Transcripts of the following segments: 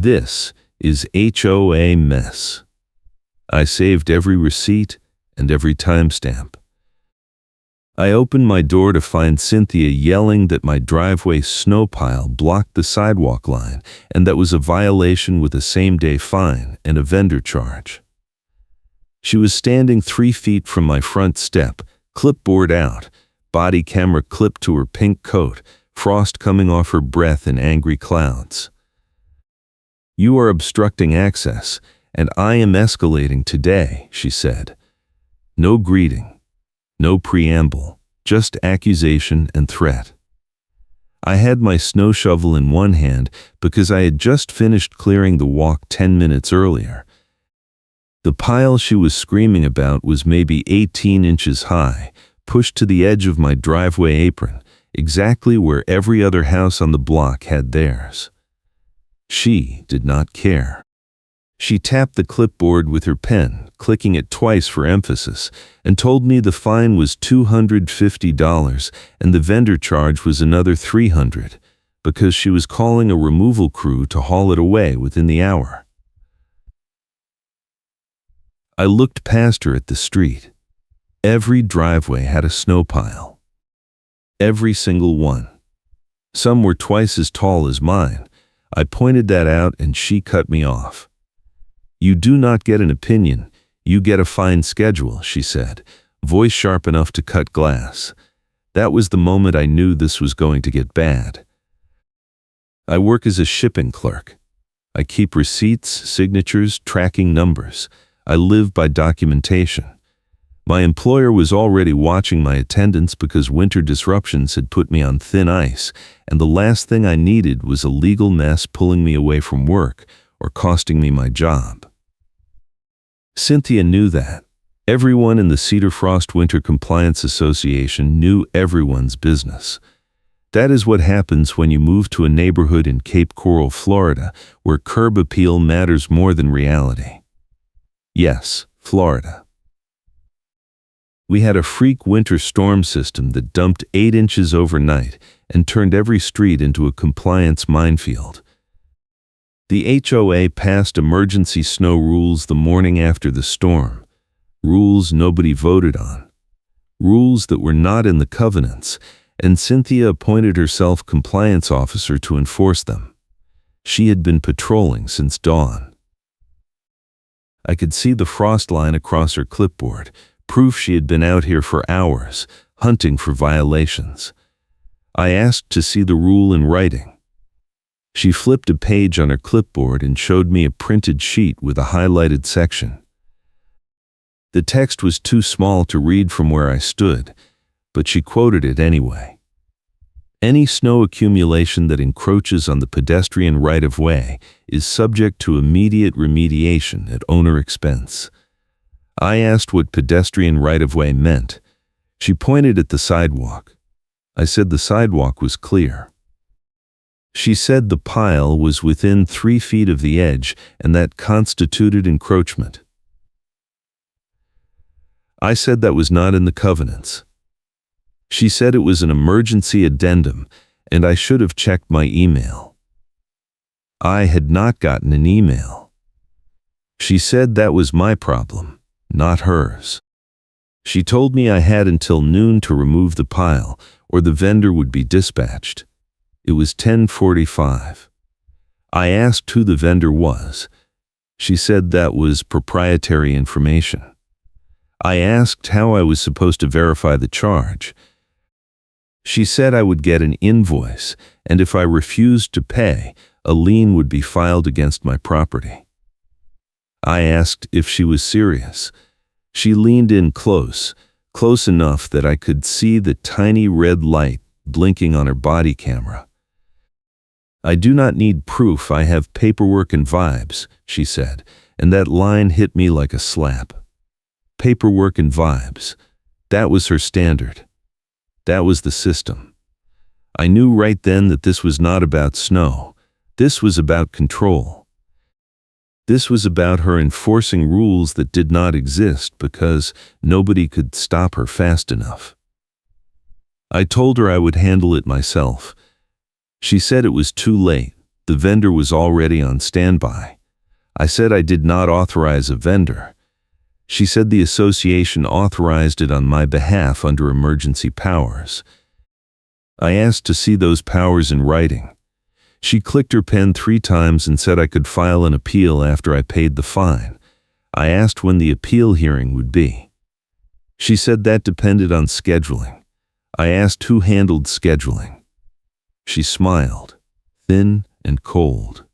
This is HOA mess. I saved every receipt and every timestamp. I opened my door to find Cynthia yelling that my driveway snow pile blocked the sidewalk line and that was a violation with a same-day fine and a vendor charge. She was standing 3 feet from my front step, clipboard out, body camera clipped to her pink coat, frost coming off her breath in angry clouds. "You are obstructing access, and I am escalating today," she said. No greeting, no preamble, just accusation and threat. I had my snow shovel in one hand because I had just finished clearing the walk 10 minutes earlier. The pile she was screaming about was maybe 18 inches high, pushed to the edge of my driveway apron, exactly where every other house on the block had theirs. She did not care. She tapped the clipboard with her pen, clicking it twice for emphasis, and told me the fine was $250 and the vendor charge was another $300, because she was calling a removal crew to haul it away within the hour. I looked past her at the street. Every driveway had a snow pile. Every single one. Some were twice as tall as mine. I pointed that out and she cut me off. "You do not get an opinion, you get a fine schedule," she said, voice sharp enough to cut glass. That was the moment I knew this was going to get bad. I work as a shipping clerk. I keep receipts, signatures, tracking numbers. I live by documentation. My employer was already watching my attendance because winter disruptions had put me on thin ice, and the last thing I needed was a legal mess pulling me away from work or costing me my job. Cynthia knew that. Everyone in the Cedar Frost Winter Compliance Association knew everyone's business. That is what happens when you move to a neighborhood in Cape Coral, Florida, where curb appeal matters more than reality. Yes, Florida. We had a freak winter storm system that dumped 8 inches overnight and turned every street into a compliance minefield. The HOA passed emergency snow rules the morning after the storm, rules nobody voted on, rules that were not in the covenants, and Cynthia appointed herself compliance officer to enforce them. She had been patrolling since dawn. I could see the frost line across her clipboard, proof she had been out here for hours, hunting for violations. I asked to see the rule in writing. She flipped a page on her clipboard and showed me a printed sheet with a highlighted section. The text was too small to read from where I stood, but she quoted it anyway. "Any snow accumulation that encroaches on the pedestrian right-of-way is subject to immediate remediation at owner expense." I asked what pedestrian right-of-way meant. She pointed at the sidewalk. I said the sidewalk was clear. She said the pile was within 3 feet of the edge and that constituted encroachment. I said that was not in the covenants. She said it was an emergency addendum and I should have checked my email. I had not gotten an email. She said that was my problem, not hers. She told me I had until noon to remove the pile or the vendor would be dispatched. It was 10:45. I asked who the vendor was. She said that was proprietary information. I asked how I was supposed to verify the charge. She said I would get an invoice, and if I refused to pay, a lien would be filed against my property. I asked if she was serious. She leaned in close enough that I could see the tiny red light blinking on her body camera. "I do not need proof, I have paperwork and vibes," she said, and that line hit me like a slap. Paperwork and vibes. That was her standard. That was the system. I knew right then that this was not about snow. This was about control. This was about her enforcing rules that did not exist because nobody could stop her fast enough. I told her I would handle it myself. She said it was too late. The vendor was already on standby. I said I did not authorize a vendor. She said the association authorized it on my behalf under emergency powers. I asked to see those powers in writing. She clicked her pen 3 times and said I could file an appeal after I paid the fine. I asked when the appeal hearing would be. She said that depended on scheduling. I asked who handled scheduling. She smiled, thin and cold.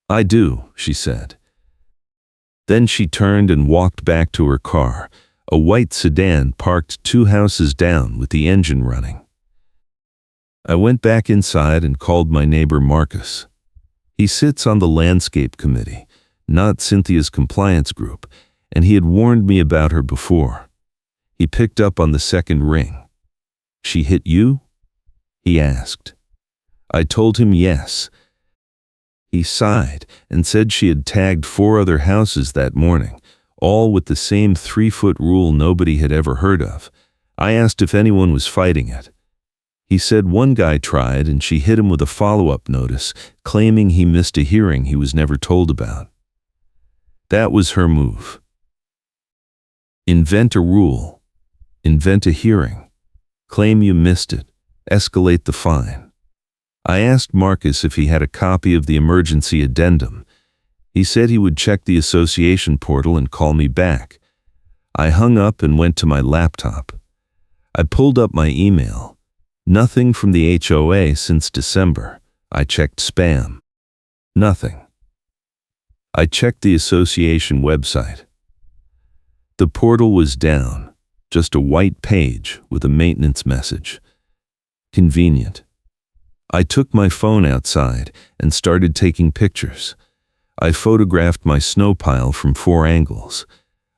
"I do," she said. Then she turned and walked back to her car, a white sedan parked 2 houses down with the engine running. I went back inside and called my neighbor Marcus. He sits on the landscape committee, not Cynthia's compliance group, and he had warned me about her before. He picked up on the second ring. "She hit you?" he asked. I told him yes. He sighed and said she had tagged 4 other houses that morning, all with the same 3-foot rule nobody had ever heard of. I asked if anyone was fighting it. He said one guy tried and she hit him with a follow-up notice, claiming he missed a hearing he was never told about. That was her move. Invent a rule. Invent a hearing. Claim you missed it. Escalate the fine. I asked Marcus if he had a copy of the emergency addendum. He said he would check the association portal and call me back. I hung up and went to my laptop. I pulled up my email. Nothing from the HOA since December. I checked spam. Nothing. I checked the association website. The portal was down, just a white page with a maintenance message. Convenient. I took my phone outside and started taking pictures. I photographed my snow pile from 4 angles.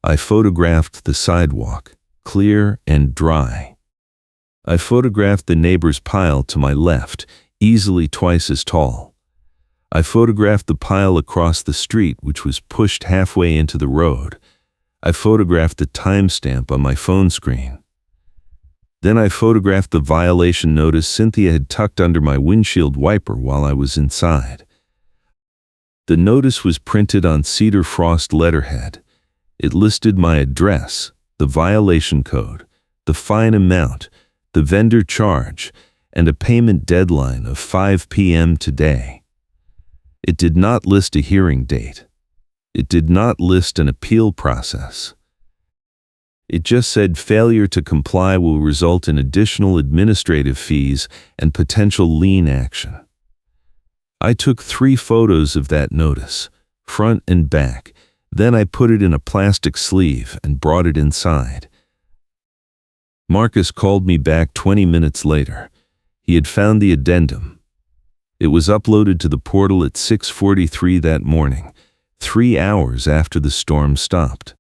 I photographed the sidewalk, clear and dry. I photographed the neighbor's pile to my left, easily twice as tall. I photographed the pile across the street, which was pushed halfway into the road. I photographed the timestamp on my phone screen. Then I photographed the violation notice Cynthia had tucked under my windshield wiper while I was inside. The notice was printed on cedar frost letterhead. It listed my address, the violation code, the fine amount, the vendor charge, and a payment deadline of 5 p.m. today. It did not list a hearing date. It did not list an appeal process. It just said failure to comply will result in additional administrative fees and potential lien action. I took 3 photos of that notice, front and back. Then I put it in a plastic sleeve and brought it inside. Marcus called me back 20 minutes later. He had found the addendum. It was uploaded to the portal at 6:43 that morning, 3 hours after the storm stopped.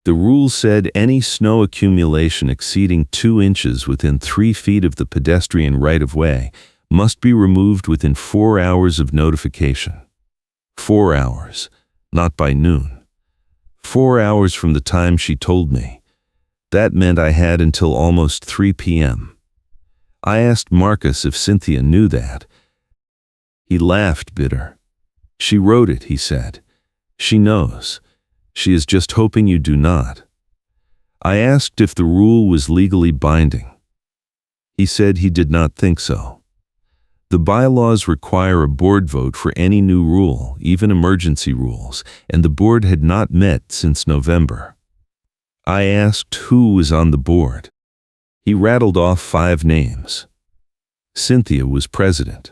The rule said any snow accumulation exceeding 2 inches within 3 feet of the pedestrian right-of-way must be removed within 4 hours of notification. 4 hours, not by noon. 4 hours from the time she told me. That meant I had until almost 3 p.m. I asked Marcus if Cynthia knew that. He laughed bitter. "She wrote it," he said. "She knows. She is just hoping you do not." I asked if the rule was legally binding. He said he did not think so. The bylaws require a board vote for any new rule, even emergency rules, and the board had not met since November. I asked who was on the board. He rattled off 5 names. Cynthia was president.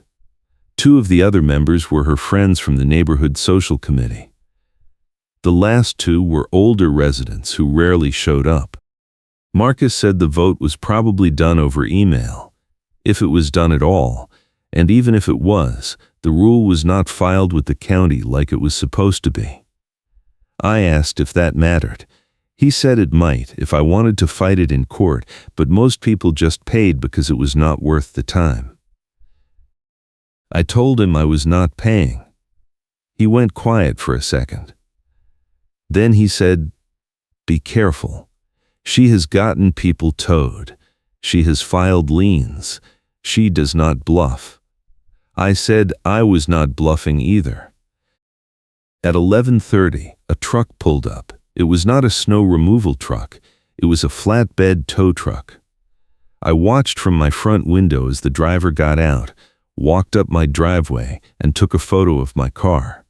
2 of the other members were her friends from the neighborhood social committee. The last 2 were older residents who rarely showed up. Marcus said the vote was probably done over email, if it was done at all, and even if it was, the rule was not filed with the county like it was supposed to be. I asked if that mattered. He said it might if I wanted to fight it in court, but most people just paid because it was not worth the time. I told him I was not paying. He went quiet for a second. Then he said, "Be careful. She has gotten people towed. She has filed liens. She does not bluff." I said I was not bluffing either. At 11:30, a truck pulled up. It was not a snow removal truck. It was a flatbed tow truck. I watched from my front window as the driver got out, walked up my driveway, and took a photo of my car.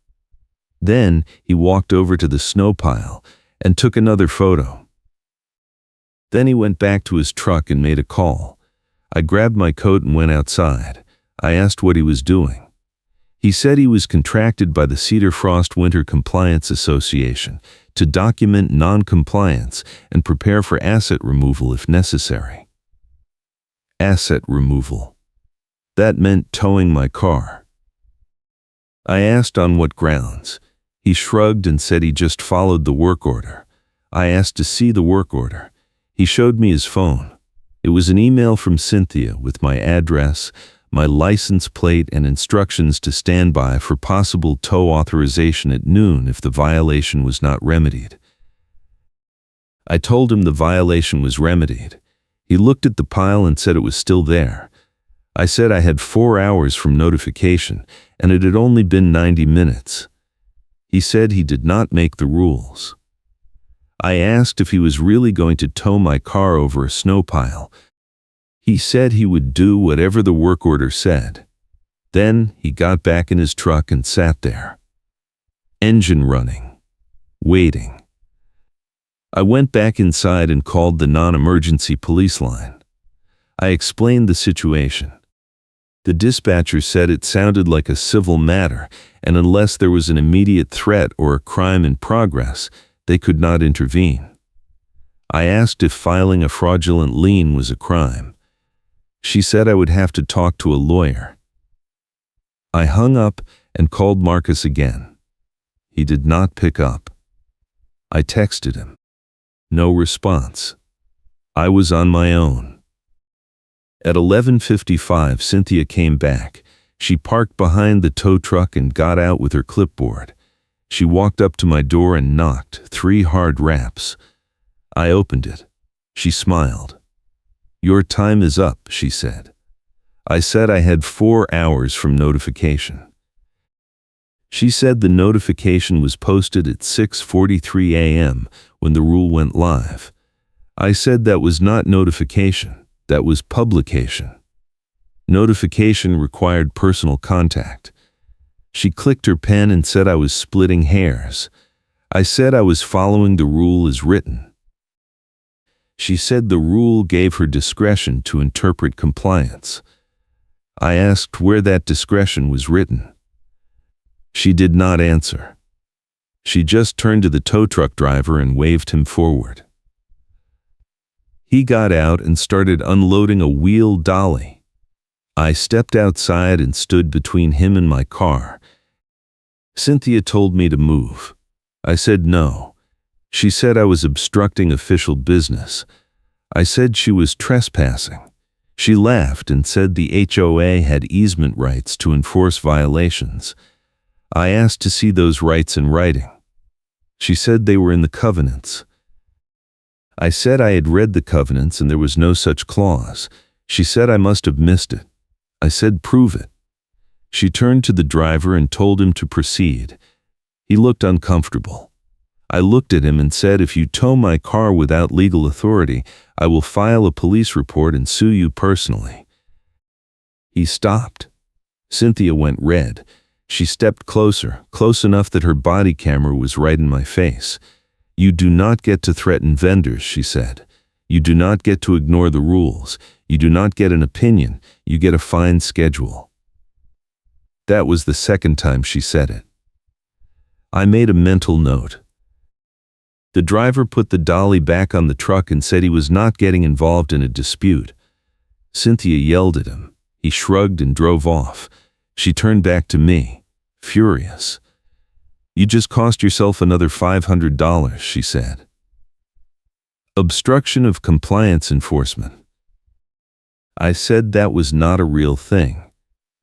Then he walked over to the snow pile and took another photo. Then he went back to his truck and made a call. I grabbed my coat and went outside. I asked what he was doing. He said he was contracted by the Cedar Frost Winter Compliance Association to document non-compliance and prepare for asset removal if necessary. Asset removal. That meant towing my car. I asked on what grounds. He shrugged and said he just followed the work order. I asked to see the work order. He showed me his phone. It was an email from Cynthia with my address, my license plate, and instructions to stand by for possible tow authorization at noon if the violation was not remedied. I told him the violation was remedied. He looked at the pile and said it was still there. I said I had 4 hours from notification and it had only been 90 minutes. He said he did not make the rules. I asked if he was really going to tow my car over a snow pile. He said he would do whatever the work order said. Then he got back in his truck and sat there. Engine running. Waiting. I went back inside and called the non-emergency police line. I explained the situation. The dispatcher said it sounded like a civil matter, and unless there was an immediate threat or a crime in progress, they could not intervene. I asked if filing a fraudulent lien was a crime. She said I would have to talk to a lawyer. I hung up and called Marcus again. He did not pick up. I texted him. No response. I was on my own. At 11:55, Cynthia came back. She parked behind the tow truck and got out with her clipboard. She walked up to my door and knocked 3 hard raps. I opened it. She smiled. "Your time is up," she said. I said I had 4 hours from notification. She said the notification was posted at 6:43 a.m. when the rule went live. I said that was not notification, that was publication. Notification required personal contact. She clicked her pen and said I was splitting hairs. I said I was following the rule as written. She said the rule gave her discretion to interpret compliance. I asked where that discretion was written. She did not answer. She just turned to the tow truck driver and waved him forward. He got out and started unloading a wheel dolly. I stepped outside and stood between him and my car. Cynthia told me to move. I said no. She said I was obstructing official business. I said she was trespassing. She laughed and said the HOA had easement rights to enforce violations. I asked to see those rights in writing. She said they were in the covenants. I said I had read the covenants and there was no such clause. She said I must have missed it. I said prove it. She turned to the driver and told him to proceed. He looked uncomfortable. I looked at him and said, "If you tow my car without legal authority, I will file a police report and sue you personally." He stopped. Cynthia went red. She stepped closer, close enough that her body camera was right in my face. "You do not get to threaten vendors," she said. "You do not get to ignore the rules. You do not get an opinion. You get a fine schedule." That was the second time she said it. I made a mental note. The driver put the dolly back on the truck and said he was not getting involved in a dispute. Cynthia yelled at him. He shrugged and drove off. She turned back to me, furious. "You just cost yourself another $500, she said. Obstruction of compliance enforcement. I said that was not a real thing.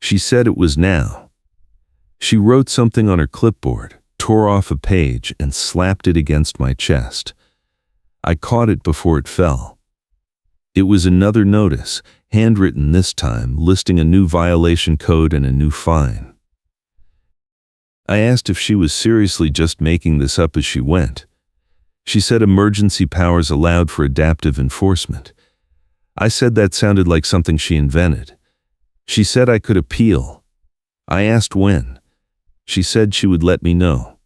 She said it was now. She wrote something on her clipboard, tore off a page, and slapped it against my chest. I caught it before it fell. It was another notice, handwritten this time, listing a new violation code and a new fine. I asked if she was seriously just making this up as she went. She said emergency powers allowed for adaptive enforcement. I said that sounded like something she invented. She said I could appeal. I asked when. She said she would let me know.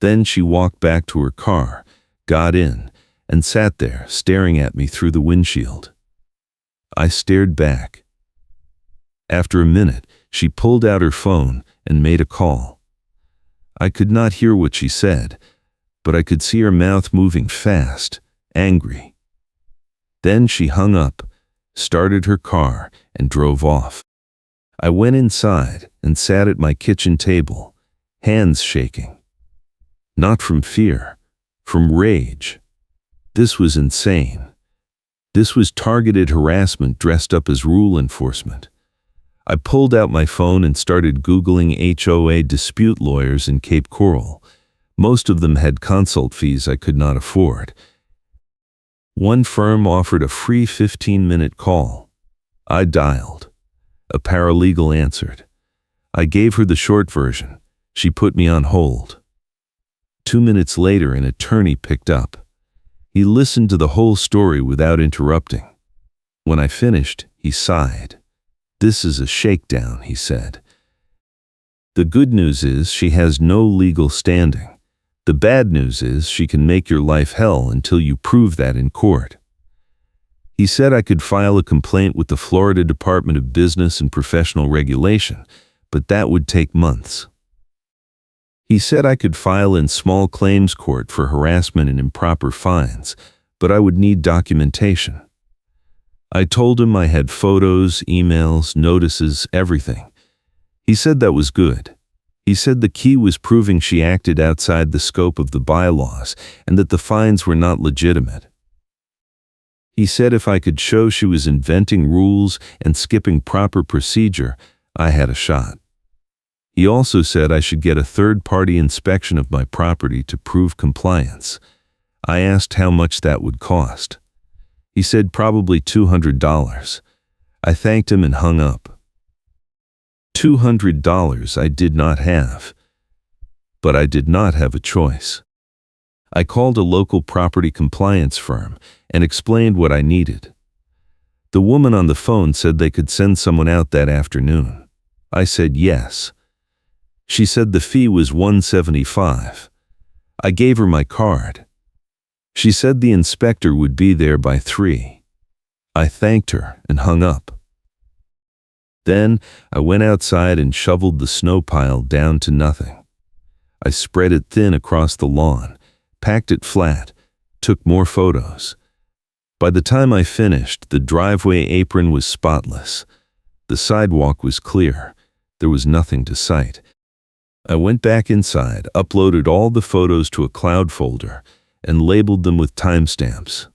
Then she walked back to her car, got in, and sat there staring at me through the windshield. I stared back. After a minute, she pulled out her phone and made a call. I could not hear what she said, but I could see her mouth moving fast, angry. Then she hung up, started her car, and drove off. I went inside and sat at my kitchen table, hands shaking. Not from fear, from rage. This was insane. This was targeted harassment dressed up as rule enforcement. I pulled out my phone and started Googling HOA dispute lawyers in Cape Coral. Most of them had consult fees I could not afford. One firm offered a free 15-minute call. I dialed. A paralegal answered. I gave her the short version. She put me on hold. 2 minutes later, an attorney picked up. He listened to the whole story without interrupting. When I finished, he sighed. "This is a shakedown," he said. "The good news is she has no legal standing. The bad news is she can make your life hell until you prove that in court." He said I could file a complaint with the Florida Department of Business and Professional Regulation, but that would take months. He said I could file in small claims court for harassment and improper fines, but I would need documentation. I told him I had photos, emails, notices, everything. He said that was good. He said the key was proving she acted outside the scope of the bylaws and that the fines were not legitimate. He said if I could show she was inventing rules and skipping proper procedure, I had a shot. He also said I should get a third-party inspection of my property to prove compliance. I asked how much that would cost. He said probably $200. I thanked him and hung up. $200 I did not have. But I did not have a choice. I called a local property compliance firm and explained what I needed. The woman on the phone said they could send someone out that afternoon. I said yes. She said the fee was $175. I gave her my card. She said the inspector would be there by 3. I thanked her and hung up. Then I went outside and shoveled the snow pile down to nothing. I spread it thin across the lawn, packed it flat, took more photos. By the time I finished, the driveway apron was spotless. The sidewalk was clear. There was nothing to sight. I went back inside, uploaded all the photos to a cloud folder, and labeled them with timestamps.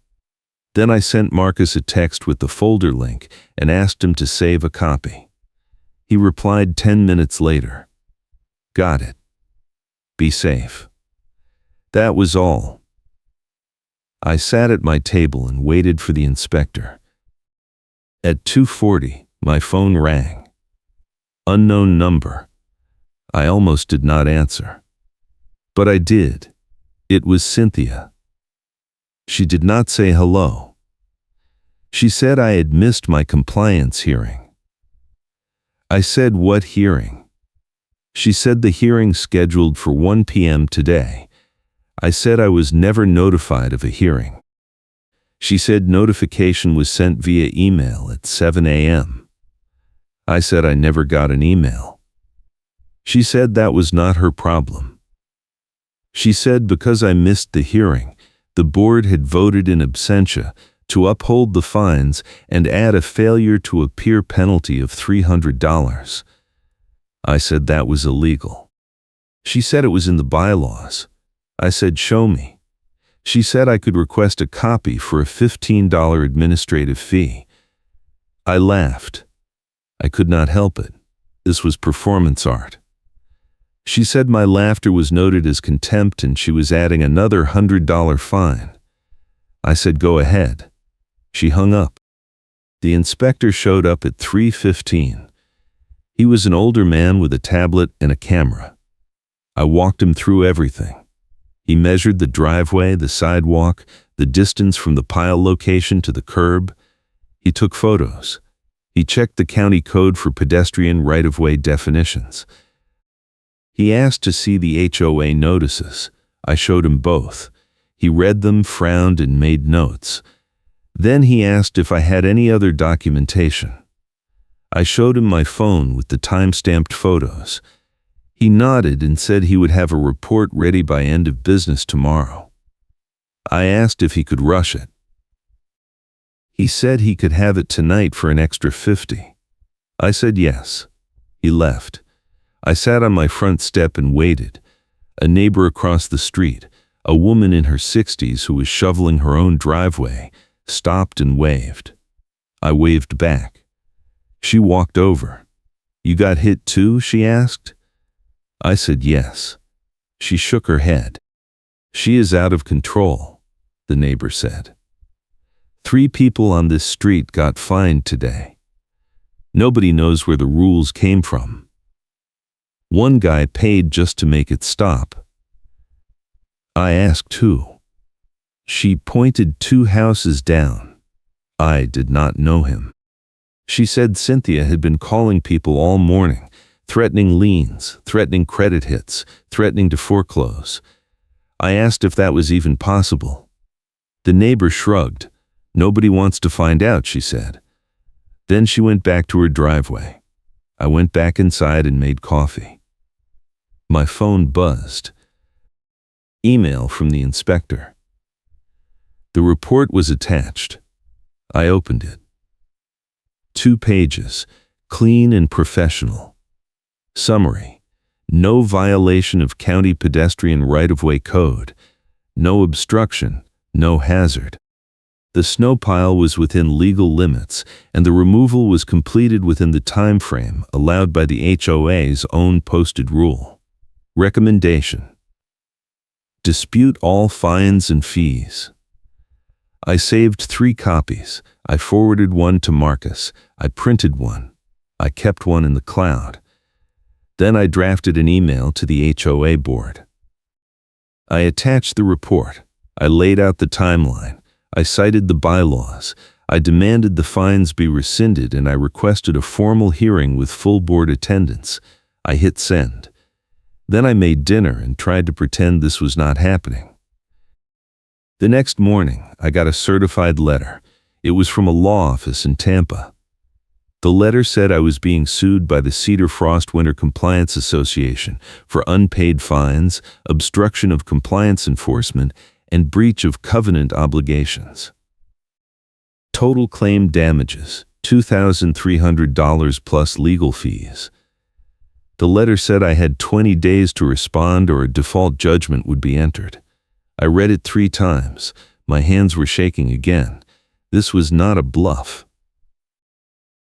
Then I sent Marcus a text with the folder link and asked him to save a copy. He replied 10 minutes later. "Got it. Be safe." That was all. I sat at my table and waited for the inspector. At 2:40, my phone rang. Unknown number. I almost did not answer. But I did. It was Cynthia. She did not say hello. She said I had missed my compliance hearing. I said, "What hearing?" She said the hearing scheduled for 1 p.m. today. I said I was never notified of a hearing. She said notification was sent via email at 7 a.m. I said I never got an email. She said that was not her problem. She said because I missed the hearing, the board had voted in absentia to uphold the fines and add a failure to appear penalty of $300. I said that was illegal. She said it was in the bylaws. I said, "Show me." She said I could request a copy for a $15 administrative fee. I laughed. I could not help it. This was performance art. She said my laughter was noted as contempt and she was adding another $100 fine. I said, "Go ahead." She hung up. The inspector showed up at 3:15. He was an older man with a tablet and a camera. I walked him through everything. He measured the driveway, the sidewalk, the distance from the pile location to the curb. He took photos. He checked the county code for pedestrian right-of-way definitions. He asked to see the HOA notices. I showed him both. He read them, frowned, and made notes. Then he asked if I had any other documentation. I showed him my phone with the time-stamped photos. He nodded and said he would have a report ready by end of business tomorrow. I asked if he could rush it. He said he could have it tonight for an extra $50. I said yes. He left. I sat on my front step and waited. A neighbor across the street, a woman in her 60s who was shoveling her own driveway, stopped and waved. I waved back. She walked over. "You got hit too?" she asked. I said yes. She shook her head. "She is out of control," the neighbor said. 3 people on this street got fined today. Nobody knows where the rules came from. One guy paid just to make it stop. I asked who. She pointed 2 houses down. I did not know him. She said Cynthia had been calling people all morning, threatening liens, threatening credit hits, threatening to foreclose. I asked if that was even possible. The neighbor shrugged. "Nobody wants to find out," she said. Then she went back to her driveway. I went back inside and made coffee. My phone buzzed. Email from the inspector. The report was attached. I opened it. 2 pages, clean and professional. Summary: no violation of county pedestrian right-of-way code, no obstruction, no hazard. The snow pile was within legal limits, and the removal was completed within the time frame allowed by the HOA's own posted rule. Recommendation: dispute all fines and fees. I saved 3 copies. I forwarded one to Marcus. I printed one. I kept one in the cloud. Then I drafted an email to the HOA board. I attached the report. I laid out the timeline. I cited the bylaws. I demanded the fines be rescinded, and I requested a formal hearing with full board attendance. I hit send. Then I made dinner and tried to pretend this was not happening. The next morning, I got a certified letter. It was from a law office in Tampa. The letter said I was being sued by the Cedar Frost Winter Compliance Association for unpaid fines, obstruction of compliance enforcement, and breach of covenant obligations. Total claim damages, $2,300 plus legal fees. The letter said I had 20 days to respond or a default judgment would be entered. I read it 3 times. My hands were shaking again. This was not a bluff.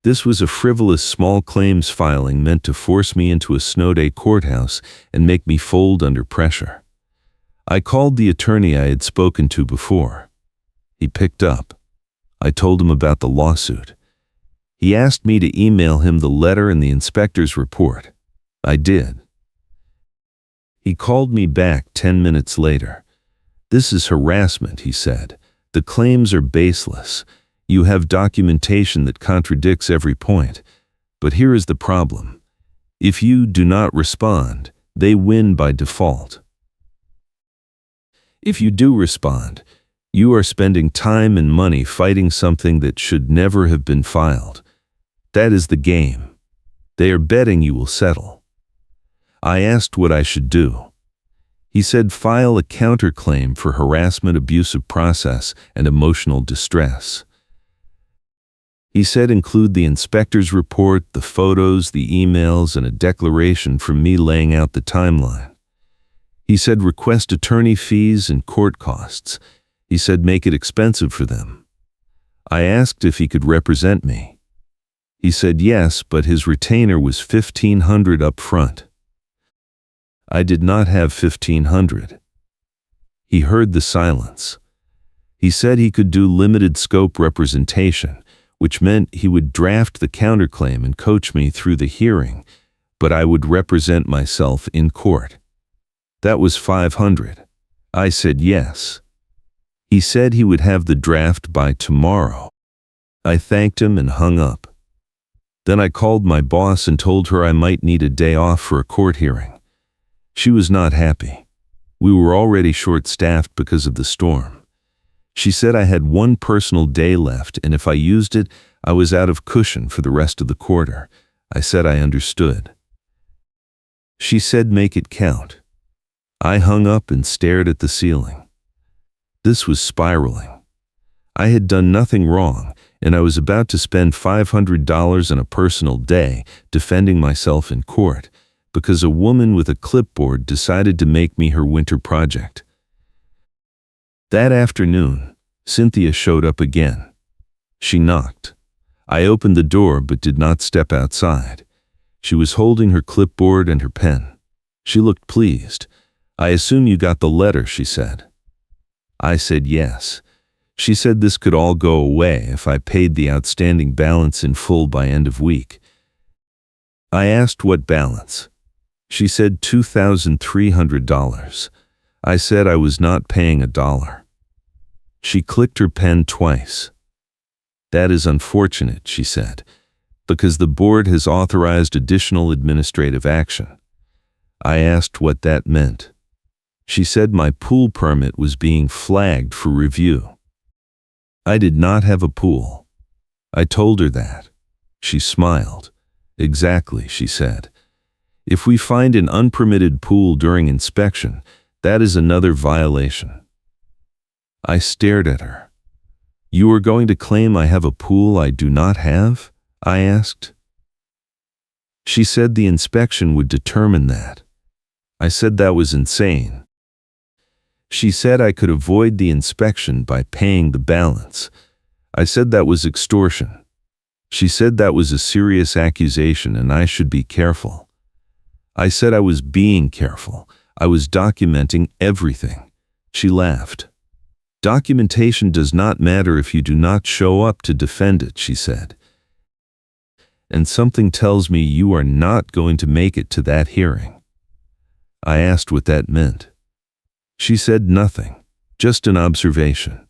This was a frivolous small claims filing meant to force me into a snow day courthouse and make me fold under pressure. I called the attorney I had spoken to before. He picked up. I told him about the lawsuit. He asked me to email him the letter and the inspector's report. I did. He called me back 10 minutes later. "This is harassment," he said. "The claims are baseless. You have documentation that contradicts every point. But here is the problem. If you do not respond, they win by default. If you do respond, you are spending time and money fighting something that should never have been filed. That is the game. They are betting you will settle." I asked what I should do. He said file a counterclaim for harassment, abusive process, and emotional distress. He said include the inspector's report, the photos, the emails, and a declaration from me laying out the timeline. He said request attorney fees and court costs. He said make it expensive for them. I asked if he could represent me. He said yes, but his retainer was $1,500 up front. I did not have $1,500. He heard the silence. He said he could do limited scope representation, which meant he would draft the counterclaim and coach me through the hearing, but I would represent myself in court. That was $500. I said yes. He said he would have the draft by tomorrow. I thanked him and hung up. Then I called my boss and told her I might need a day off for a court hearing. She was not happy. We were already short-staffed because of the storm. She said I had one personal day left, and if I used it, I was out of cushion for the rest of the quarter. I said I understood. She said make it count. I hung up and stared at the ceiling. This was spiraling. I had done nothing wrong, and I was about to spend $500 on a personal day defending myself in court because a woman with a clipboard decided to make me her winter project. That afternoon, Cynthia showed up again. She knocked. I opened the door but did not step outside. She was holding her clipboard and her pen. She looked pleased. "I assume you got the letter," she said. I said yes. She said this could all go away if I paid the outstanding balance in full by end of week. I asked what balance. She said $2,300. I said I was not paying $1. She clicked her pen twice. "That is unfortunate," she said, "because the board has authorized additional administrative action." I asked what that meant. She said my pool permit was being flagged for review. I did not have a pool. I told her that. She smiled. "Exactly," she said. "If we find an unpermitted pool during inspection, that is another violation." I stared at her. "You are going to claim I have a pool I do not have?" I asked. She said the inspection would determine that. I said that was insane. She said I could avoid the inspection by paying the balance. I said that was extortion. She said that was a serious accusation and I should be careful. I said I was being careful. I was documenting everything. She laughed. "Documentation does not matter if you do not show up to defend it," she said. "And something tells me you are not going to make it to that hearing." I asked what that meant. She said nothing, just an observation.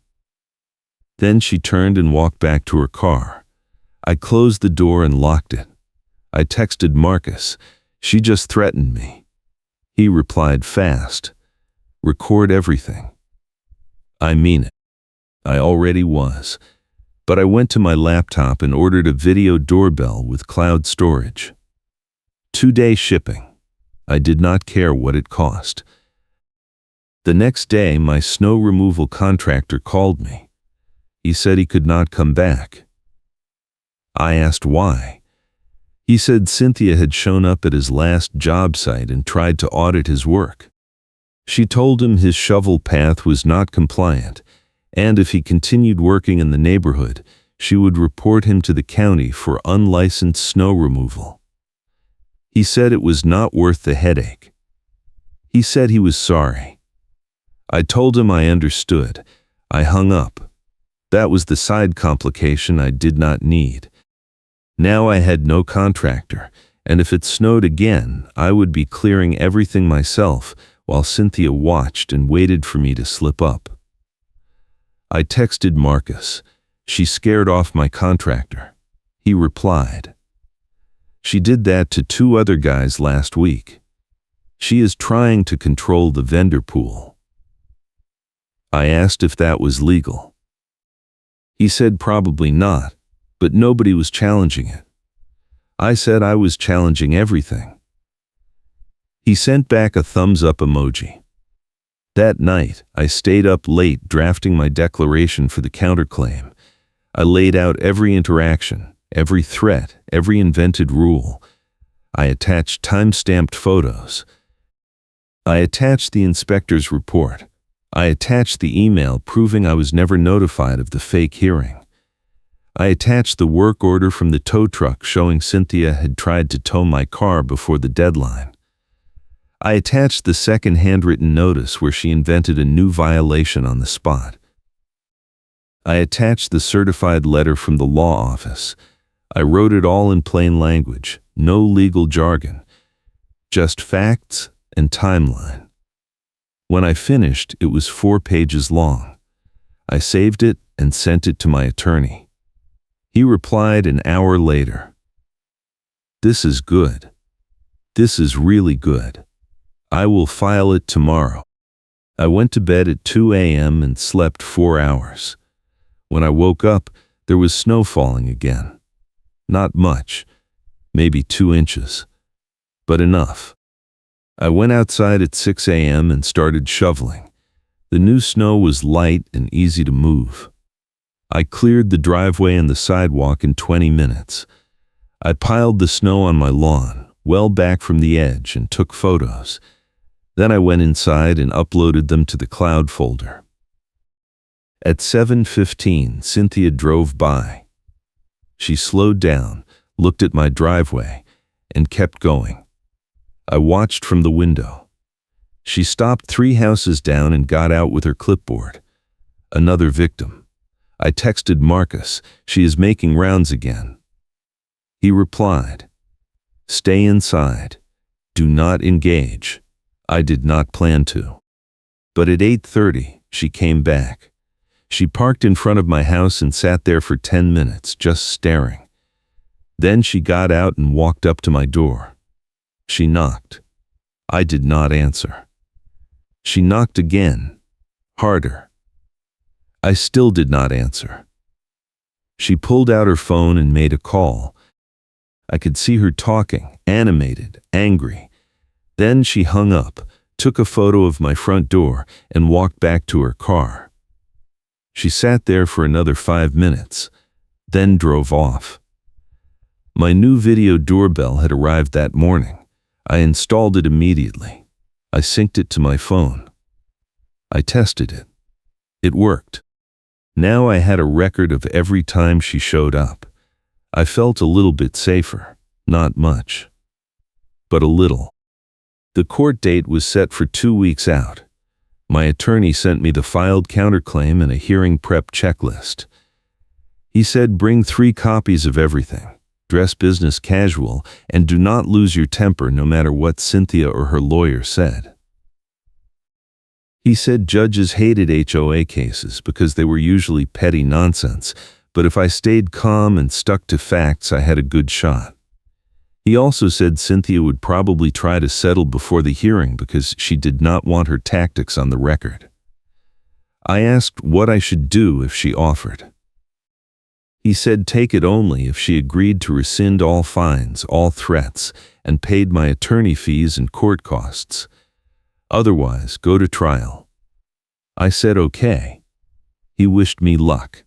Then she turned and walked back to her car. I closed the door and locked it. I texted Marcus. "She just threatened me." He replied fast. "Record everything." I mean it. I already was. But I went to my laptop and ordered a video doorbell with cloud storage. 2-day shipping. I did not care what it cost. The next day, my snow removal contractor called me. He said he could not come back. I asked why. He said Cynthia had shown up at his last job site and tried to audit his work. She told him his shovel path was not compliant, and if he continued working in the neighborhood, she would report him to the county for unlicensed snow removal. He said it was not worth the headache. He said he was sorry. I told him I understood. I hung up. That was the side complication I did not need. Now I had no contractor, and if it snowed again, I would be clearing everything myself while Cynthia watched and waited for me to slip up. I texted Marcus. "She scared off my contractor." He replied. "She did that to 2 other guys last week. She is trying to control the vendor pool." I asked if that was legal. He said probably not, but nobody was challenging it. I said I was challenging everything. He sent back a thumbs up emoji. That night, I stayed up late drafting my declaration for the counterclaim. I laid out every interaction, every threat, every invented rule. I attached time-stamped photos. I attached the inspector's report. I attached the email proving I was never notified of the fake hearing. I attached the work order from the tow truck showing Cynthia had tried to tow my car before the deadline. I attached the second handwritten notice where she invented a new violation on the spot. I attached the certified letter from the law office. I wrote it all in plain language, no legal jargon, just facts and timeline. When I finished, it was 4 pages long. I saved it and sent it to my attorney. He replied an hour later. "This is good. This is really good. I will file it tomorrow." I went to bed at 2 a.m. and slept 4 hours. When I woke up, there was snow falling again. Not much, maybe 2 inches, but enough. I went outside at 6 a.m. and started shoveling. The new snow was light and easy to move. I cleared the driveway and the sidewalk in 20 minutes. I piled the snow on my lawn, well back from the edge, and took photos. Then I went inside and uploaded them to the cloud folder. At 7:15, Cynthia drove by. She slowed down, looked at my driveway, and kept going. I watched from the window. She stopped 3 houses down and got out with her clipboard. Another victim. I texted Marcus, "She is making rounds again." He replied, "Stay inside. Do not engage." I did not plan to. But at 8:30, she came back. She parked in front of my house and sat there for 10 minutes, just staring. Then she got out and walked up to my door. She knocked. I did not answer. She knocked again, harder. I still did not answer. She pulled out her phone and made a call. I could see her talking, animated, angry. Then she hung up, took a photo of my front door, and walked back to her car. She sat there for another 5 minutes, then drove off. My new video doorbell had arrived that morning. I installed it immediately. I synced it to my phone. I tested it. It worked. Now I had a record of every time she showed up. I felt a little bit safer, not much, but a little. The court date was set for 2 weeks out. My attorney sent me the filed counterclaim and a hearing prep checklist. He said, "Bring 3 copies of everything. Dress business casual, and do not lose your temper no matter what Cynthia or her lawyer said." He said judges hated HOA cases because they were usually petty nonsense, but if I stayed calm and stuck to facts, I had a good shot. He also said Cynthia would probably try to settle before the hearing because she did not want her tactics on the record. I asked what I should do if she offered. He said take it only if she agreed to rescind all fines, all threats, and paid my attorney fees and court costs. Otherwise, go to trial. I said okay. He wished me luck.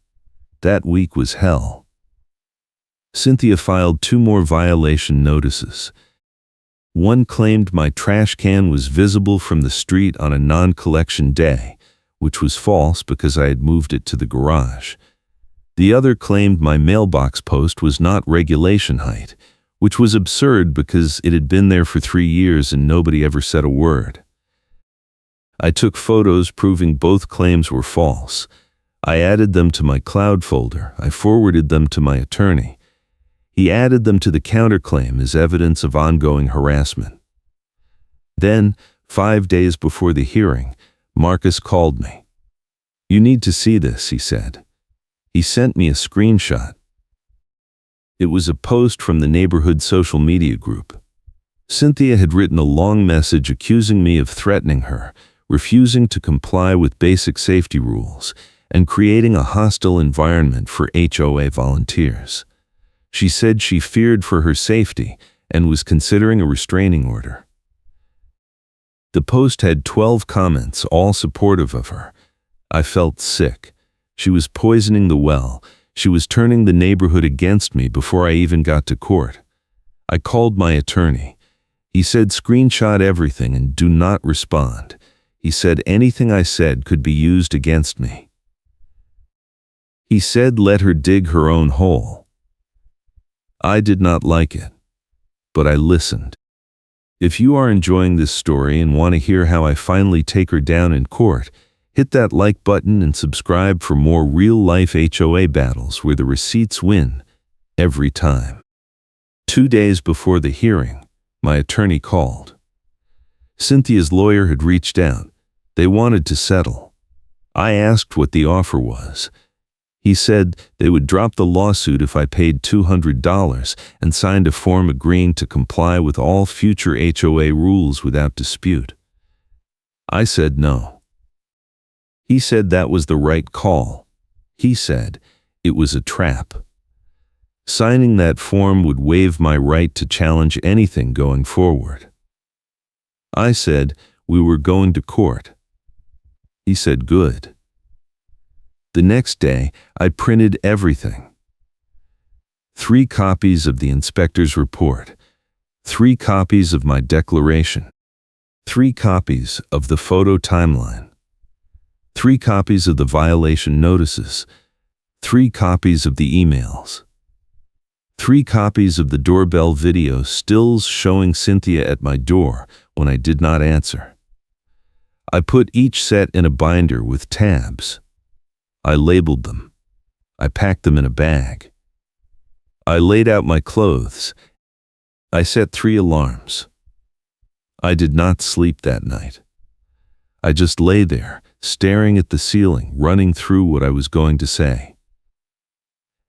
That week was hell. Cynthia filed 2 more violation notices. One claimed my trash can was visible from the street on a non-collection day, which was false because I had moved it to the garage. The other claimed my mailbox post was not regulation height, which was absurd because it had been there for 3 years and nobody ever said a word. I took photos proving both claims were false. I added them to my cloud folder. I forwarded them to my attorney. He added them to the counterclaim as evidence of ongoing harassment. Then, 5 days before the hearing, Marcus called me. "You need to see this," he said. He sent me a screenshot. It was a post from the neighborhood social media group. Cynthia had written a long message accusing me of threatening her, refusing to comply with basic safety rules, and creating a hostile environment for HOA volunteers. She said she feared for her safety and was considering a restraining order. The post had 12 comments, all supportive of her. I felt sick. She was poisoning the well. She was turning the neighborhood against me before I even got to court. I called my attorney. He said screenshot everything and do not respond. He said anything I said could be used against me. He said let her dig her own hole. I did not like it, but I listened. If you are enjoying this story and want to hear how I finally take her down in court, Hit that like button and subscribe for more real-life HOA battles where the receipts win every time. 2 days before the hearing, my attorney called. Cynthia's lawyer had reached out. They wanted to settle. I asked what the offer was. He said they would drop the lawsuit if I paid $200 and signed a form agreeing to comply with all future HOA rules without dispute. I said no. He said that was the right call. He said it was a trap. Signing that form would waive my right to challenge anything going forward. I said we were going to court. He said good. The next day, I printed everything. 3 copies of the inspector's report, 3 copies of my declaration, 3 copies of the photo timeline, 3 copies of the violation notices, 3 copies of the emails, 3 copies of the doorbell video stills showing Cynthia at my door when I did not answer. I put each set in a binder with tabs. I labeled them. I packed them in a bag. I laid out my clothes. I set 3 alarms. I did not sleep that night. I just lay there, staring at the ceiling, running through what I was going to say.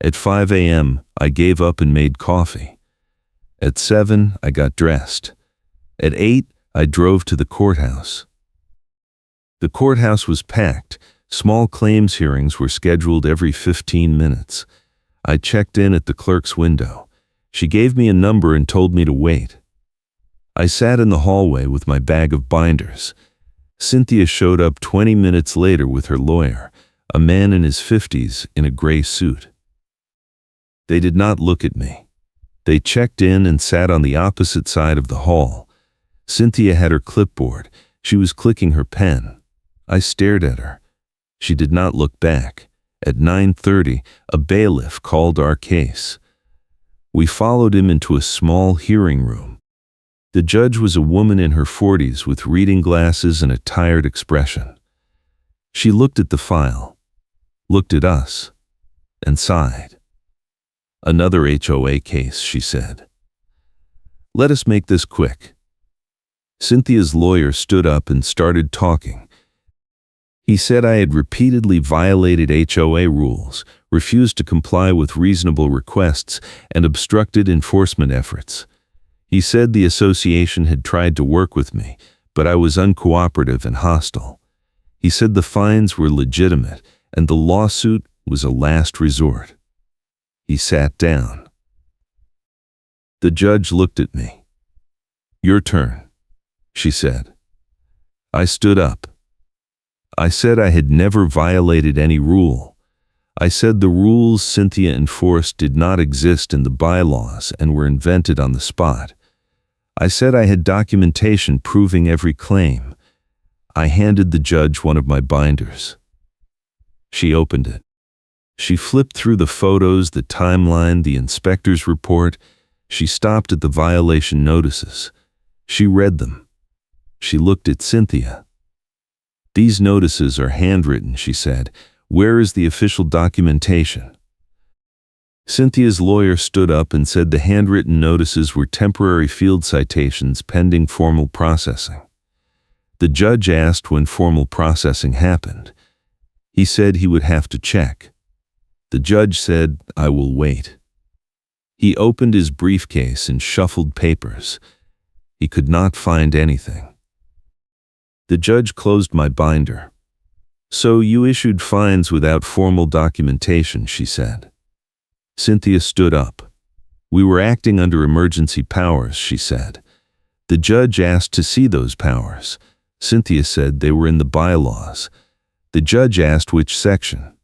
At 5 a.m., I gave up and made coffee. At 7, I got dressed. At 8, I drove to the courthouse. The courthouse was packed. Small claims hearings were scheduled every 15 minutes. I checked in at the clerk's window. She gave me a number and told me to wait. I sat in the hallway with my bag of binders. Cynthia showed up 20 minutes later with her lawyer, a man in his 50s in a gray suit. They did not look at me. They checked in and sat on the opposite side of the hall. Cynthia had her clipboard. She was clicking her pen. I stared at her. She did not look back. At 9:30, a bailiff called our case. We followed him into a small hearing room. The judge was a woman in her 40s with reading glasses and a tired expression. She looked at the file, looked at us, and sighed. Another HOA case, she said. Let us make this quick. Cynthia's lawyer stood up and started talking. He said I had repeatedly violated HOA rules, refused to comply with reasonable requests, and obstructed enforcement efforts. He said the association had tried to work with me, but I was uncooperative and hostile. He said the fines were legitimate and the lawsuit was a last resort. He sat down. The judge looked at me. Your turn, she said. I stood up. I said I had never violated any rule. I said the rules Cynthia enforced did not exist in the bylaws and were invented on the spot. I said I had documentation proving every claim. I handed the judge one of my binders. She opened it. She flipped through the photos, the timeline, the inspector's report. She stopped at the violation notices. She read them. She looked at Cynthia. These notices are handwritten, she said. Where is the official documentation? Cynthia's lawyer stood up and said the handwritten notices were temporary field citations pending formal processing. The judge asked when formal processing happened. He said he would have to check. The judge said, I will wait. He opened his briefcase and shuffled papers. He could not find anything. The judge closed my binder. So you issued fines without formal documentation, she said. Cynthia stood up. We were acting under emergency powers, she said. The judge asked to see those powers. Cynthia said they were in the bylaws. The judge asked which section.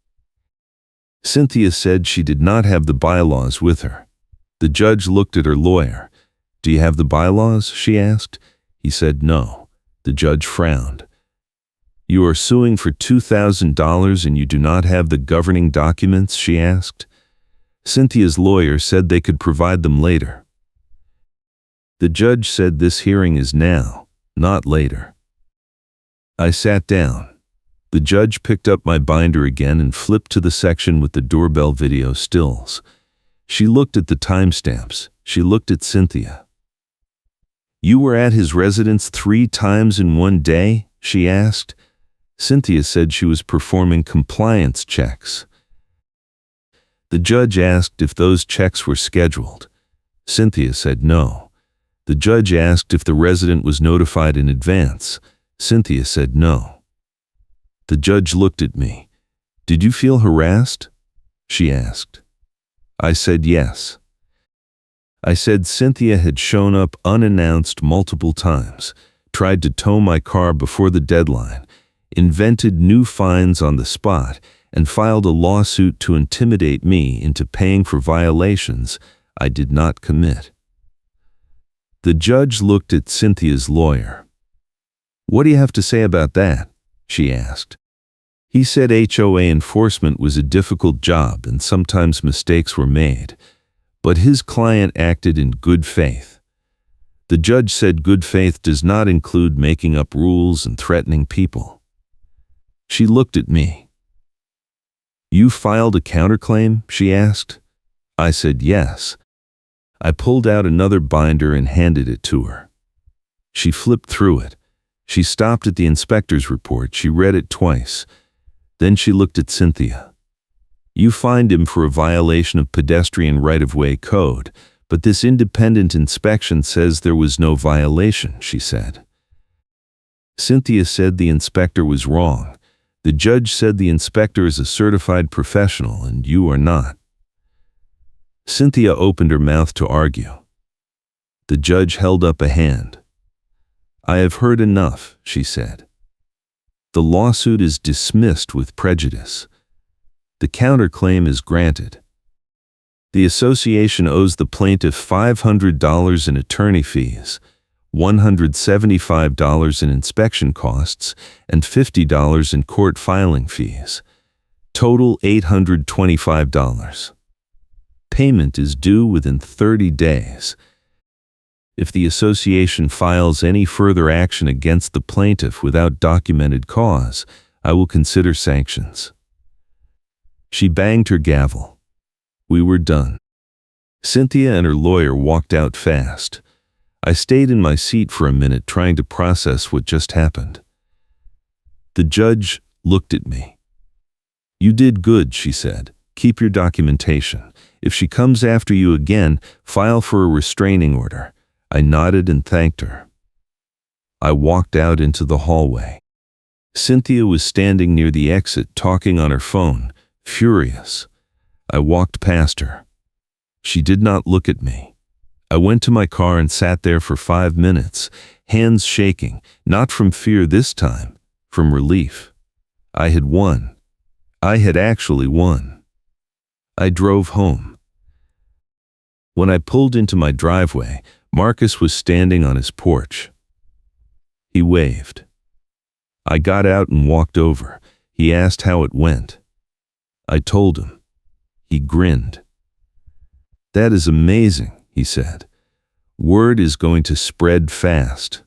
Cynthia said she did not have the bylaws with her. The judge looked at her lawyer. Do you have the bylaws? She asked. He said no. The judge frowned. You are suing for $2,000 and you do not have the governing documents? She asked. Cynthia's lawyer said they could provide them later. The judge said this hearing is now, not later. I sat down. The judge picked up my binder again and flipped to the section with the doorbell video stills. She looked at the timestamps. She looked at Cynthia. "You were at his residence 3 times in one day?" she asked. Cynthia said she was performing compliance checks. The judge asked if those checks were scheduled. Cynthia said no. The judge asked if the resident was notified in advance. Cynthia said no. The judge looked at me. "Did you feel harassed?" she asked. I said yes. I said Cynthia had shown up unannounced multiple times, tried to tow my car before the deadline, invented new fines on the spot, and filed a lawsuit to intimidate me into paying for violations I did not commit. The judge looked at Cynthia's lawyer. "What do you have to say about that?" she asked. He said HOA enforcement was a difficult job and sometimes mistakes were made, but his client acted in good faith. The judge said good faith does not include making up rules and threatening people. She looked at me. "You filed a counterclaim?" she asked. I said yes. I pulled out another binder and handed it to her. She flipped through it. She stopped at the inspector's report. She read it twice. Then she looked at Cynthia. "You fined him for a violation of pedestrian right-of-way code, but this independent inspection says there was no violation," she said. Cynthia said the inspector was wrong. The judge said the inspector is a certified professional and you are not. Cynthia opened her mouth to argue. The judge held up a hand. "I have heard enough," she said. "The lawsuit is dismissed with prejudice. The counterclaim is granted. The association owes the plaintiff $500 in attorney fees, $175 in inspection costs, and $50 in court filing fees. Total $825. Payment is due within 30 days. If the association files any further action against the plaintiff without documented cause, I will consider sanctions." She banged her gavel. We were done. Cynthia and her lawyer walked out fast. I stayed in my seat for a minute trying to process what just happened. The judge looked at me. "You did good," she said. "Keep your documentation. If she comes after you again, file for a restraining order." I nodded and thanked her. I walked out into the hallway. Cynthia was standing near the exit talking on her phone, furious. I walked past her. She did not look at me. I went to my car and sat there for 5 minutes, hands shaking, not from fear this time, from relief. I had won. I had actually won. I drove home. When I pulled into my driveway, Marcus was standing on his porch. He waved. I got out and walked over. He asked how it went. I told him. He grinned. "That is amazing," he said. "Word is going to spread fast."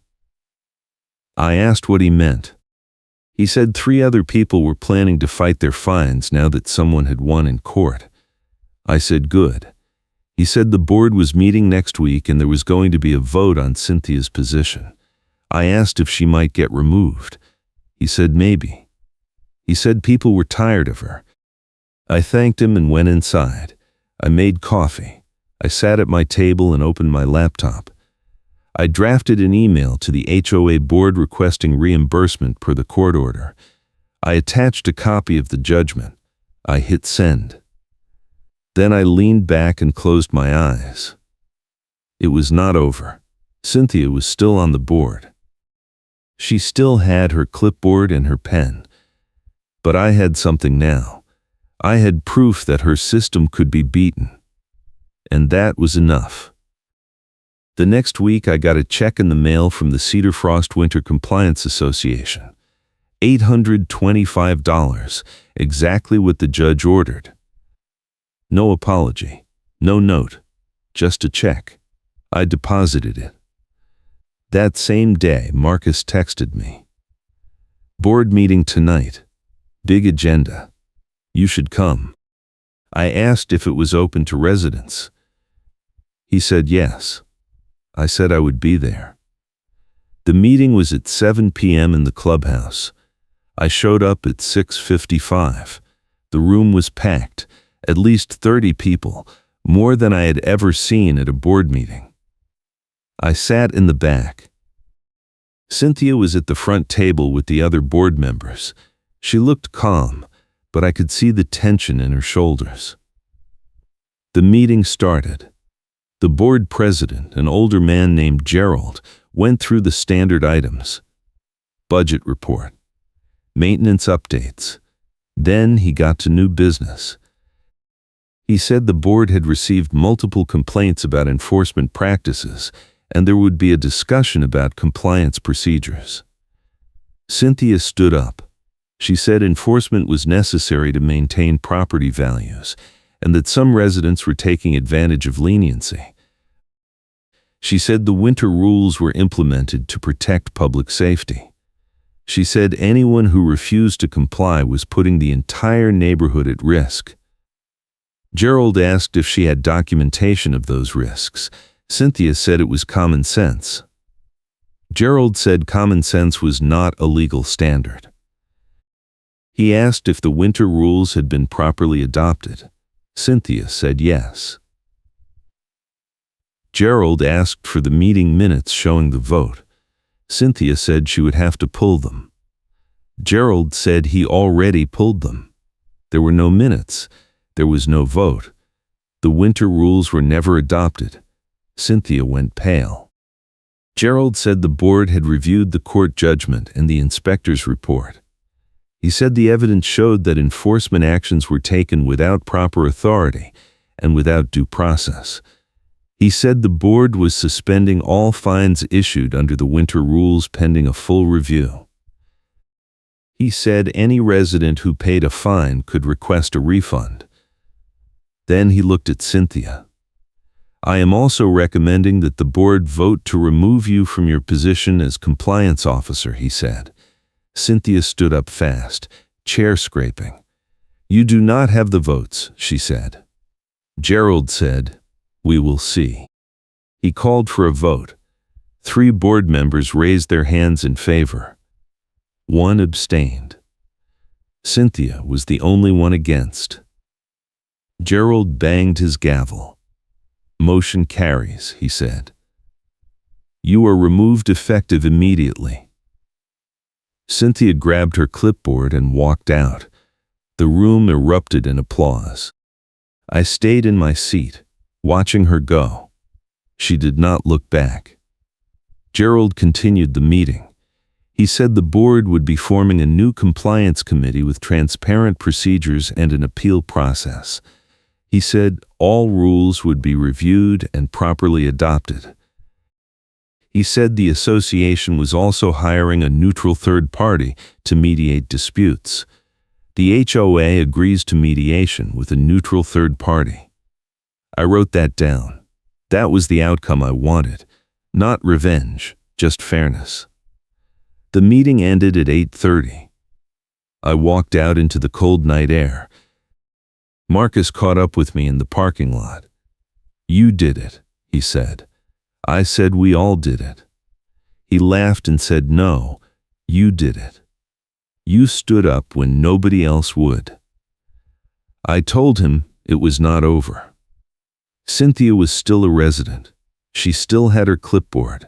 I asked what he meant. He said 3 other people were planning to fight their fines now that someone had won in court. I said good. He said the board was meeting next week and there was going to be a vote on Cynthia's position. I asked if she might get removed. He said maybe. He said people were tired of her. I thanked him and went inside. I made coffee. I sat at my table and opened my laptop. I drafted an email to the HOA board requesting reimbursement per the court order. I attached a copy of the judgment. I hit send. Then I leaned back and closed my eyes. It was not over. Cynthia was still on the board. She still had her clipboard and her pen. But I had something now. I had proof that her system could be beaten. And that was enough. The next week I got a check in the mail from the Cedar Frost Winter Compliance Association. $825, exactly what the judge ordered. No apology, no note, just a check. I deposited it. That same day, Marcus texted me. "Board meeting tonight. Big agenda. You should come. I asked if it was open to residents. He said yes. I said I would be there. The meeting was at 7 p.m. in the clubhouse. I showed up at 6:55. The room was packed, at least 30 people, more than I had ever seen at a board meeting. I sat in the back. Cynthia was at the front table with the other board members. She looked calm, but I could see the tension in her shoulders. The meeting started. The board president, an older man named Gerald, went through the standard items. Budget report. Maintenance updates. Then he got to new business. He said the board had received multiple complaints about enforcement practices, and there would be a discussion about compliance procedures. Cynthia stood up. She said enforcement was necessary to maintain property values, and that some residents were taking advantage of leniency. She said the winter rules were implemented to protect public safety. She said anyone who refused to comply was putting the entire neighborhood at risk. Gerald asked if she had documentation of those risks. Cynthia said it was common sense. Gerald said common sense was not a legal standard. He asked if the winter rules had been properly adopted. Cynthia said yes. Gerald asked for the meeting minutes showing the vote. Cynthia said she would have to pull them. Gerald said he already pulled them. There were no minutes. There was no vote. The winter rules were never adopted. Cynthia went pale. Gerald said the board had reviewed the court judgment and the inspector's report. He said the evidence showed that enforcement actions were taken without proper authority and without due process. He said the board was suspending all fines issued under the winter rules pending a full review. He said any resident who paid a fine could request a refund. Then he looked at Cynthia. I am also recommending that the board vote to remove you from your position as compliance officer, he said. Cynthia stood up fast, chair scraping. You do not have the votes, she said. Gerald said, we will see. He called for a vote. 3 board members raised their hands in favor. 1 abstained. Cynthia was the only one against. Gerald banged his gavel. Motion carries, he said. You are removed effective immediately. Cynthia grabbed her clipboard and walked out. The room erupted in applause. I stayed in my seat, watching her go. She did not look back. Gerald continued the meeting. He said the board would be forming a new compliance committee with transparent procedures and an appeal process. He said all rules would be reviewed and properly adopted. He said the association was also hiring a neutral third party to mediate disputes. The HOA agrees to mediation with a neutral third party. I wrote that down. That was the outcome I wanted. Not revenge, just fairness. The meeting ended at 8:30. I walked out into the cold night air. Marcus caught up with me in the parking lot. You did it, he said. I said we all did it. He laughed and said, no, you did it. You stood up when nobody else would. I told him it was not over. Cynthia was still a resident. She still had her clipboard.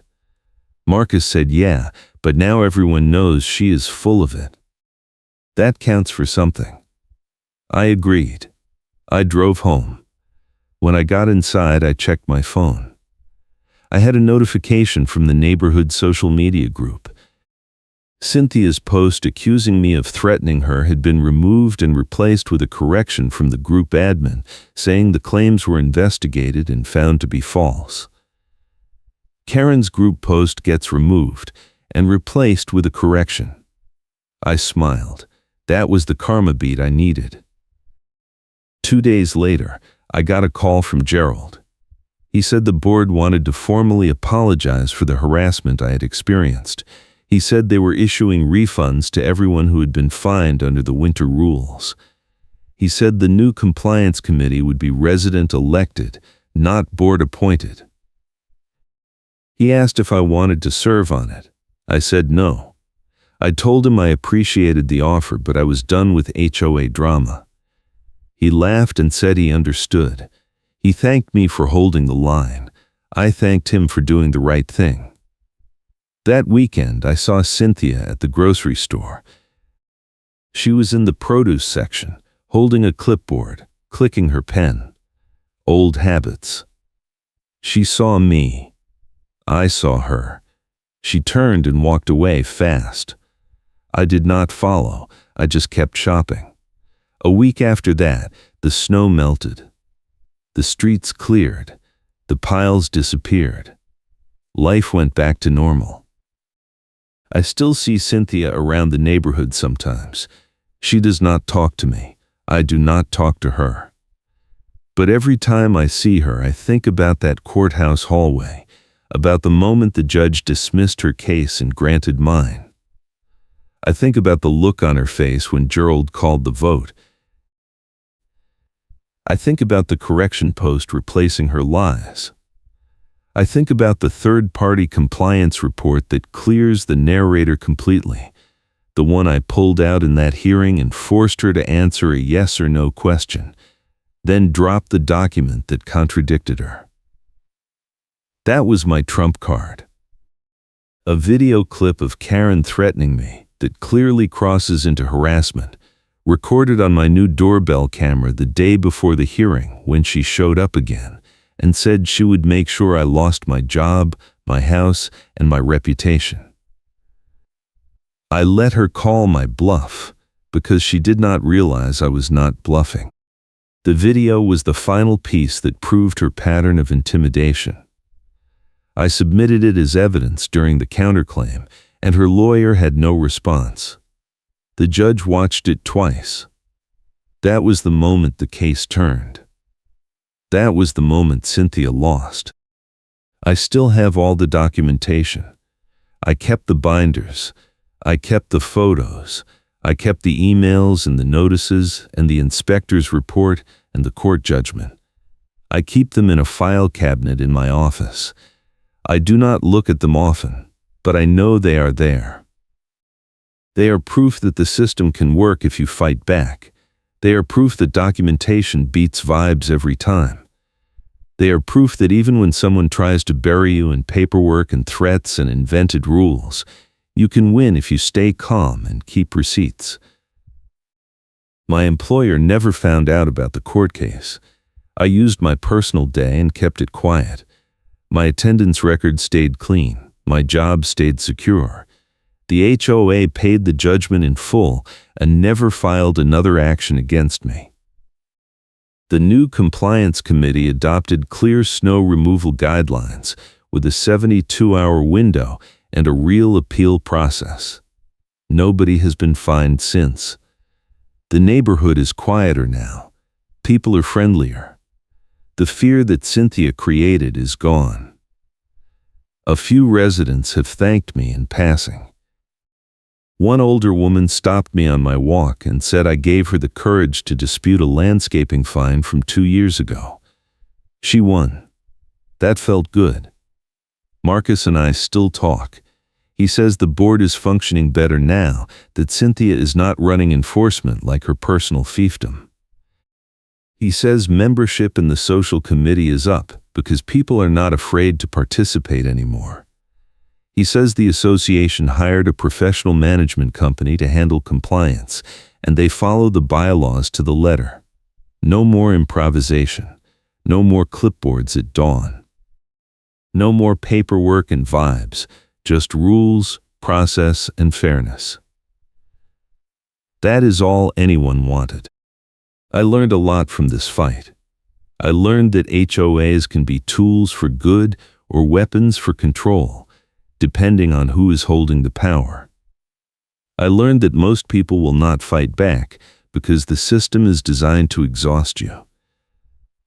Marcus said, yeah, but now everyone knows she is full of it. That counts for something. I agreed. I drove home. When I got inside, I checked my phone. I had a notification from the neighborhood social media group. Cynthia's post accusing me of threatening her had been removed and replaced with a correction from the group admin saying the claims were investigated and found to be false. Karen's group post gets removed and replaced with a correction. I smiled. That was the karma beat I needed. 2 days later, I got a call from Gerald. He said the board wanted to formally apologize for the harassment I had experienced. He said they were issuing refunds to everyone who had been fined under the winter rules. He said the new compliance committee would be resident elected, not board appointed. He asked if I wanted to serve on it. I said no. I told him I appreciated the offer, but I was done with HOA drama. He laughed and said he understood. He thanked me for holding the line. I thanked him for doing the right thing. That weekend, I saw Cynthia at the grocery store. She was in the produce section, holding a clipboard, clicking her pen. Old habits. She saw me. I saw her. She turned and walked away fast. I did not follow. I just kept shopping. A week after that, the snow melted. The streets cleared. The piles disappeared. Life went back to normal. I still see Cynthia around the neighborhood sometimes. She does not talk to me. I do not talk to her. But every time I see her, I think about that courthouse hallway, about the moment the judge dismissed her case and granted mine. I think about the look on her face when Gerald called the vote. I think about the correction post replacing her lies. I think about the third-party compliance report that clears the narrator completely, the one I pulled out in that hearing and forced her to answer a yes or no question, then dropped the document that contradicted her. That was my trump card. A video clip of Karen threatening me that clearly crosses into harassment, recorded on my new doorbell camera the day before the hearing when she showed up again and said she would make sure I lost my job, my house, and my reputation. I let her call my bluff because she did not realize I was not bluffing. The video was the final piece that proved her pattern of intimidation. I submitted it as evidence during the counterclaim, and her lawyer had no response. The judge watched it twice. That was the moment the case turned. That was the moment Cynthia lost. I still have all the documentation. I kept the binders. I kept the photos. I kept the emails and the notices and the inspector's report and the court judgment. I keep them in a file cabinet in my office. I do not look at them often, but I know they are there. They are proof that the system can work if you fight back. They are proof that documentation beats vibes every time. They are proof that even when someone tries to bury you in paperwork and threats and invented rules, you can win if you stay calm and keep receipts. My employer never found out about the court case. I used my personal day and kept it quiet. My attendance record stayed clean. My job stayed secure. The HOA paid the judgment in full and never filed another action against me. The new compliance committee adopted clear snow removal guidelines with a 72-hour window and a real appeal process. Nobody has been fined since. The neighborhood is quieter now. People are friendlier. The fear that Cynthia created is gone. A few residents have thanked me in passing. One older woman stopped me on my walk and said I gave her the courage to dispute a landscaping fine from 2 years ago. She won. That felt good. Marcus and I still talk. He says the board is functioning better now that Cynthia is not running enforcement like her personal fiefdom. He says membership in the social committee is up because people are not afraid to participate anymore. He says the association hired a professional management company to handle compliance, and they follow the bylaws to the letter. No more improvisation. No more clipboards at dawn. No more paperwork and vibes, just rules, process, and fairness. That is all anyone wanted. I learned a lot from this fight. I learned that HOAs can be tools for good or weapons for control, depending on who is holding the power. I learned that most people will not fight back because the system is designed to exhaust you.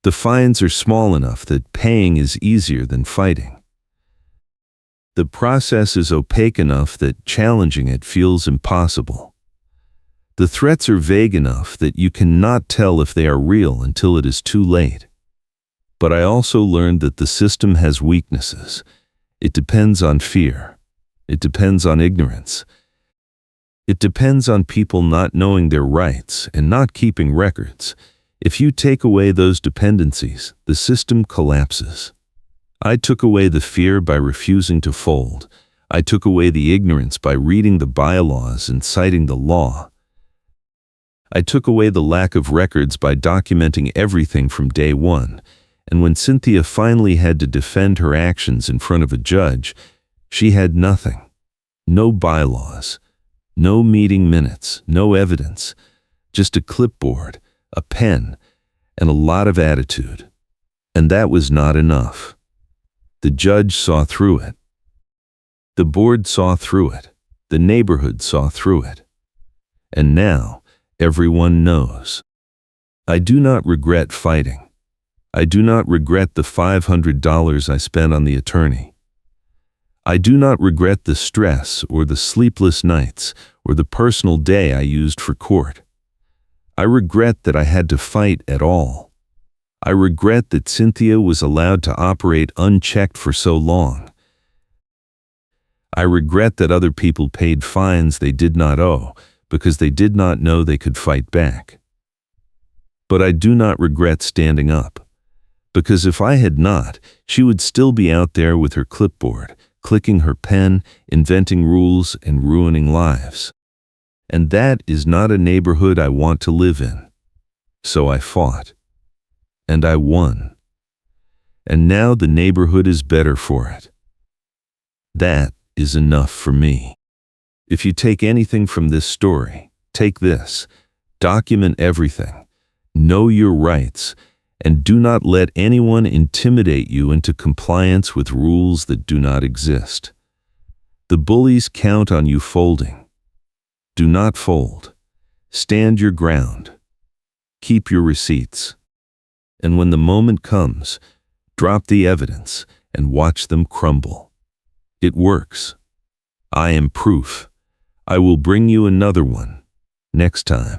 The fines are small enough that paying is easier than fighting. The process is opaque enough that challenging it feels impossible. The threats are vague enough that you cannot tell if they are real until it is too late. But I also learned that the system has weaknesses. It depends on fear. It depends on ignorance. It depends on people not knowing their rights and not keeping records. If you take away those dependencies, the system collapses. I took away the fear by refusing to fold. I took away the ignorance by reading the bylaws and citing the law. I took away the lack of records by documenting everything from day one. And when Cynthia finally had to defend her actions in front of a judge, she had nothing. No bylaws, no meeting minutes, no evidence, just a clipboard, a pen, and a lot of attitude. And that was not enough. The judge saw through it. The board saw through it. The neighborhood saw through it. And now, everyone knows. I do not regret fighting. I do not regret the $500 I spent on the attorney. I do not regret the stress or the sleepless nights or the personal day I used for court. I regret that I had to fight at all. I regret that Cynthia was allowed to operate unchecked for so long. I regret that other people paid fines they did not owe because they did not know they could fight back. But I do not regret standing up, because if I had not, she would still be out there with her clipboard, clicking her pen, inventing rules, and ruining lives. And that is not a neighborhood I want to live in. So I fought. And I won. And now the neighborhood is better for it. That is enough for me. If you take anything from this story, take this. Document everything. Know your rights. And do not let anyone intimidate you into compliance with rules that do not exist. The bullies count on you folding. Do not fold. Stand your ground. Keep your receipts. And when the moment comes, drop the evidence and watch them crumble. It works. I am proof. I will bring you another one next time.